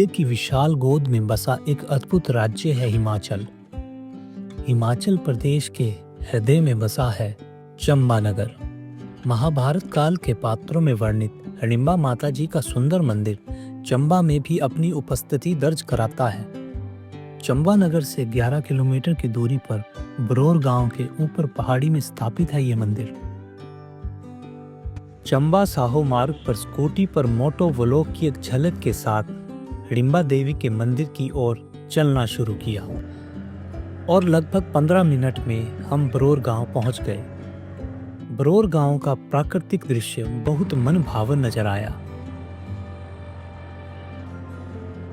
नीले की विशाल गोद में बसा एक अद्भुत राज्य है हिमाचल। हिमाचल प्रदेश के हृदय में बसा है चंबानगर। महाभारत काल के पात्रों में वर्णित हिडिंबा माता जी का सुंदर मंदिर चंबा में भी अपनी उपस्थिति दर्ज कराता है। चंबानगर से 11 किलोमीटर की दूरी पर बरोर गांव के ऊपर पहाड़ी में स्थापित है ये मंदिर। चंबा साहो मार्ग पर स्कूटी पर मोटो व्लॉग की एक झलक के साथ हिडिंबा देवी के मंदिर की ओर चलना शुरू किया और लगभग 15 मिनट में हम बरोर गांव पहुंच गए। बरोर गांव का प्राकृतिक दृश्य बहुत मनभावन नजर आया।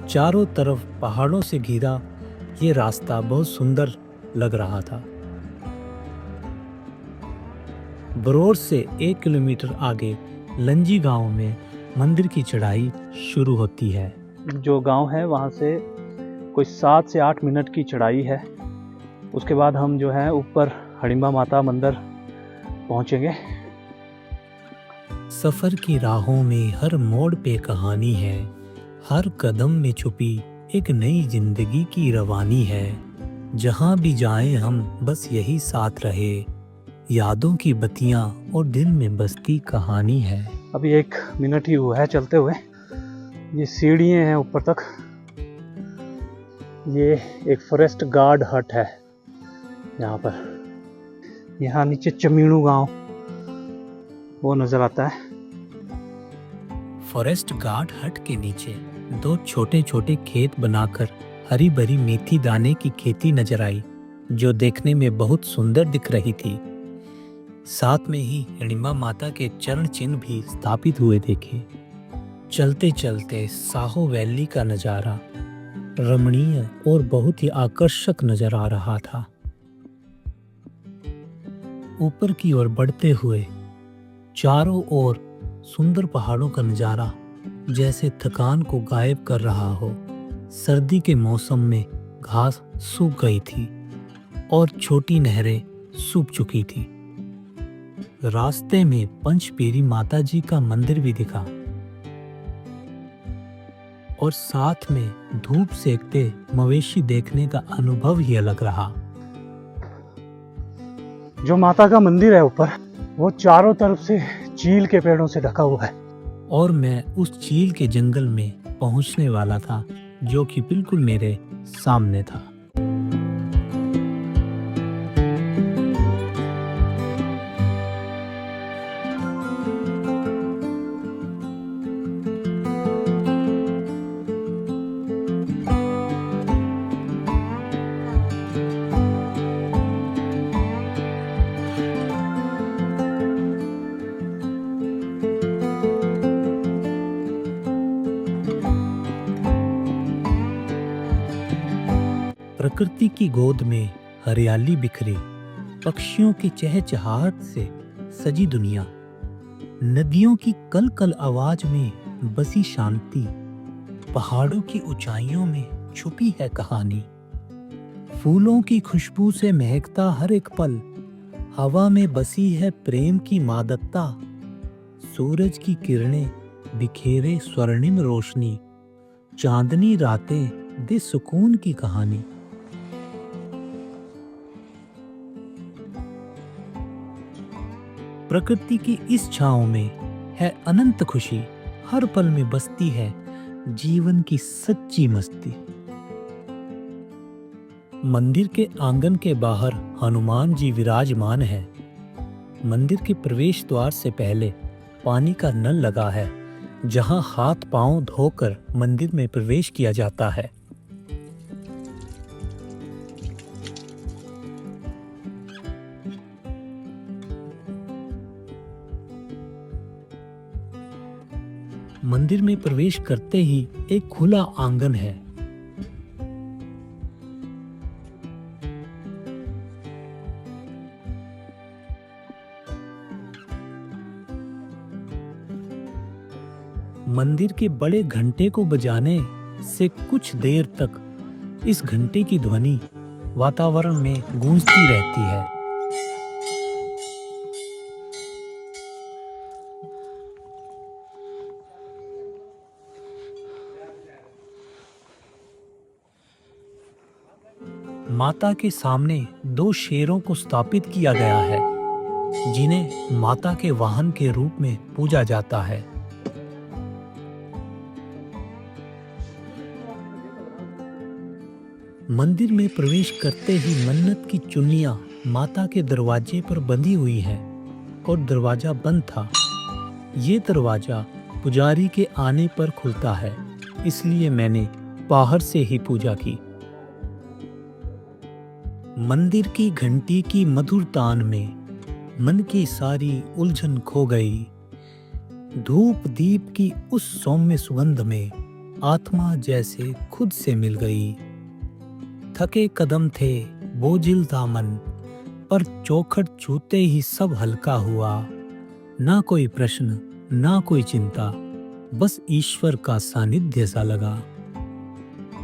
चारों तरफ पहाड़ों से घिरा ये रास्ता बहुत सुंदर लग रहा था। बरोर से 1 किलोमीटर आगे लंजी गांव में मंदिर की चढ़ाई शुरू होती है। जो गांव है वहां से कोई 7 से 8 मिनट की चढ़ाई है। उसके बाद हम जो है ऊपर हिडिंबा माता मंदिर पहुंचेंगे। सफर की राहों में हर मोड़ पे कहानी है, हर कदम में छुपी एक नई जिंदगी की रवानी है। जहां भी जाएं हम बस यही साथ रहे, यादों की बत्तियां और दिल में बसती कहानी है। अभी 1 मिनट ही हुआ है चलते हुए। ये सीढ़ियां हैं ऊपर तक। ये एक फॉरेस्ट गार्ड हट है यहाँ पर। यहाँ नीचे चमीणु गांव वो नजर आता है। फॉरेस्ट गार्ड हट के नीचे 2 छोटे छोटे खेत बनाकर हरी भरी मेथी दाने की खेती नजर आई, जो देखने में बहुत सुंदर दिख रही थी। साथ में ही हिडिंबा माता के चरण चिन्ह भी स्थापित हुए देखे। चलते चलते साहो वैली का नजारा रमणीय और बहुत ही आकर्षक नजर आ रहा था। ऊपर की ओर बढ़ते हुए चारों ओर सुंदर पहाड़ों का नजारा जैसे थकान को गायब कर रहा हो। सर्दी के मौसम में घास सूख गई थी और छोटी नहरें सूख चुकी थी। रास्ते में पंचपेरी माता जी का मंदिर भी दिखा और साथ में धूप सेकते मवेशी देखने का अनुभव ही अलग रहा। जो माता का मंदिर है ऊपर, वो चारों तरफ से चील के पेड़ों से ढका हुआ है और मैं उस चील के जंगल में पहुंचने वाला था, जो कि बिल्कुल मेरे सामने था। प्रकृति की गोद में हरियाली बिखरी, पक्षियों की चहचहाहट से सजी दुनिया, नदियों की कल-कल आवाज में बसी शांति, पहाड़ों की ऊंचाइयों में छुपी है कहानी। फूलों की खुशबू से महकता हर एक पल, हवा में बसी है प्रेम की मादकता। सूरज की किरणें बिखेरे स्वर्णिम रोशनी, चांदनी रातें दे सुकून की कहानी। प्रकृति की इस छांव में है अनंत खुशी, हर पल में बसती है जीवन की सच्ची मस्ती। मंदिर के आंगन के बाहर हनुमान जी विराजमान है। मंदिर के प्रवेश द्वार से पहले पानी का नल लगा है, जहां हाथ पांव धोकर मंदिर में प्रवेश किया जाता है। मंदिर में प्रवेश करते ही एक खुला आंगन है। मंदिर के बड़े घंटे को बजाने से कुछ देर तक इस घंटे की ध्वनि वातावरण में गूंजती रहती है। माता के सामने दो शेरों को स्थापित किया गया है, जिन्हें माता के वाहन के रूप में पूजा जाता है। मंदिर में प्रवेश करते ही मन्नत की चुन्नियां माता के दरवाजे पर बंधी हुई है और दरवाजा बंद था। ये दरवाजा पुजारी के आने पर खुलता है, इसलिए मैंने बाहर से ही पूजा की। मंदिर की घंटी की मधुर तान में मन की सारी उलझन खो गई। धूप दीप की उस सौम्य सुगंध में आत्मा जैसे खुद से मिल गई। थके कदम थे, बोझिल दामन, पर चौखट छूते ही सब हल्का हुआ। ना कोई प्रश्न, ना कोई चिंता, बस ईश्वर का सानिध्य सा लगा।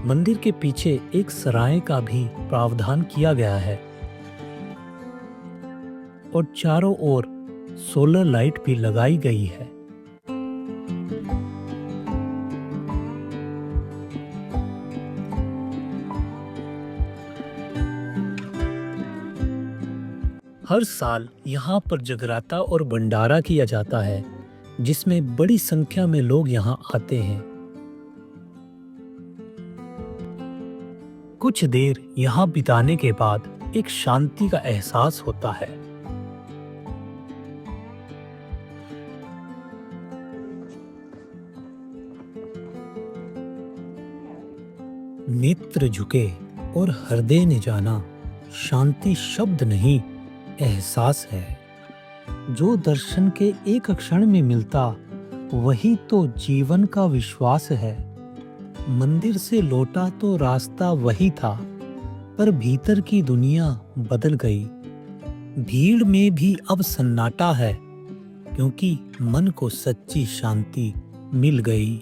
मंदिर के पीछे एक सराय का भी प्रावधान किया गया है और चारों ओर सोलर लाइट भी लगाई गई है। हर साल यहाँ पर जगराता और भंडारा किया जाता है, जिसमें बड़ी संख्या में लोग यहाँ आते हैं। कुछ देर यहाँ बिताने के बाद एक शांति का एहसास होता है। नेत्र झुके और हृदय ने जाना, शांति शब्द नहीं, एहसास है। जो दर्शन के एक क्षण में मिलता, वही तो जीवन का विश्वास है। मंदिर से लौटा तो रास्ता वही था, पर भीतर की दुनिया बदल गई। भीड़ में भी अब सन्नाटा है, क्योंकि मन को सच्ची शांति मिल गई।